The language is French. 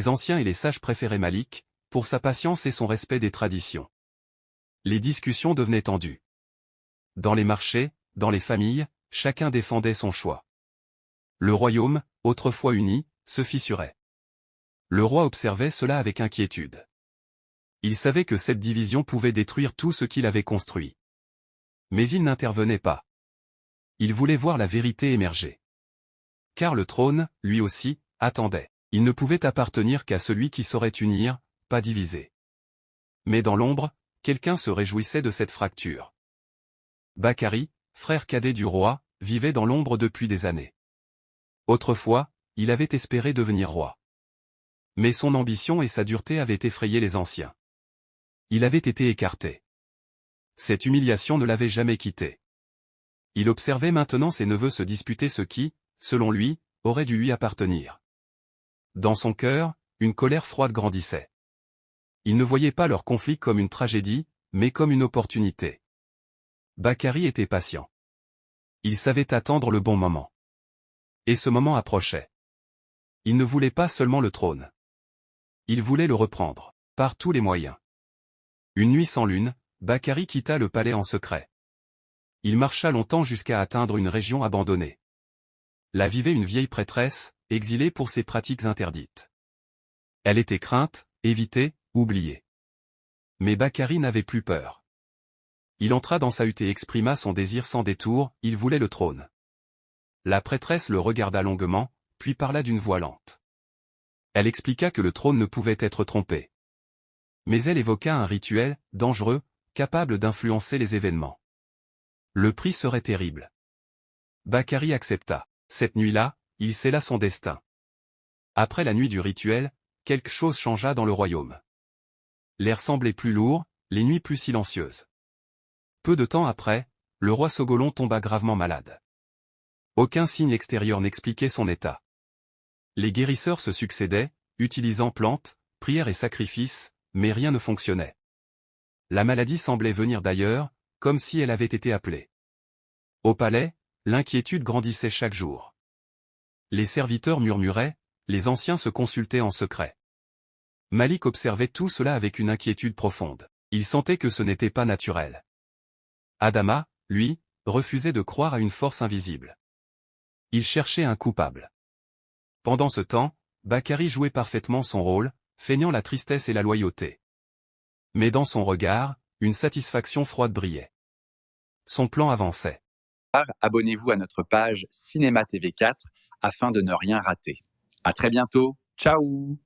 Les anciens et les sages préféraient Malik, pour sa patience et son respect des traditions. Les discussions devenaient tendues. Dans les marchés, dans les familles, chacun défendait son choix. Le royaume, autrefois uni, se fissurait. Le roi observait cela avec inquiétude. Il savait que cette division pouvait détruire tout ce qu'il avait construit. Mais il n'intervenait pas. Il voulait voir la vérité émerger. Car le trône, lui aussi, attendait. Il ne pouvait appartenir qu'à celui qui saurait unir, pas diviser. Mais dans l'ombre, quelqu'un se réjouissait de cette fracture. Bakari, frère cadet du roi, vivait dans l'ombre depuis des années. Autrefois, il avait espéré devenir roi. Mais son ambition et sa dureté avaient effrayé les anciens. Il avait été écarté. Cette humiliation ne l'avait jamais quitté. Il observait maintenant ses neveux se disputer ce qui, selon lui, aurait dû lui appartenir. Dans son cœur, une colère froide grandissait. Il ne voyait pas leur conflit comme une tragédie, mais comme une opportunité. Bakari était patient. Il savait attendre le bon moment. Et ce moment approchait. Il ne voulait pas seulement le trône. Il voulait le reprendre, par tous les moyens. Une nuit sans lune, Bakari quitta le palais en secret. Il marcha longtemps jusqu'à atteindre une région abandonnée. Là vivait une vieille prêtresse, exilée pour ses pratiques interdites. Elle était crainte, évitée, oubliée. Mais Bakari n'avait plus peur. Il entra dans sa hutte et exprima son désir sans détour, il voulait le trône. La prêtresse le regarda longuement, puis parla d'une voix lente. Elle expliqua que le trône ne pouvait être trompé. Mais elle évoqua un rituel, dangereux, capable d'influencer les événements. Le prix serait terrible. Bakari accepta. Cette nuit-là, il scella son destin. Après la nuit du rituel, quelque chose changea dans le royaume. L'air semblait plus lourd, les nuits plus silencieuses. Peu de temps après, le roi Sogolon tomba gravement malade. Aucun signe extérieur n'expliquait son état. Les guérisseurs se succédaient, utilisant plantes, prières et sacrifices, mais rien ne fonctionnait. La maladie semblait venir d'ailleurs, comme si elle avait été appelée. Au palais, l'inquiétude grandissait chaque jour. Les serviteurs murmuraient, les anciens se consultaient en secret. Malik observait tout cela avec une inquiétude profonde. Il sentait que ce n'était pas naturel. Adama, lui, refusait de croire à une force invisible. Il cherchait un coupable. Pendant ce temps, Bakari jouait parfaitement son rôle, feignant la tristesse et la loyauté. Mais dans son regard, une satisfaction froide brillait. Son plan avançait. Abonnez-vous à notre page Cinéma TV4 afin de ne rien rater. À très bientôt. Ciao!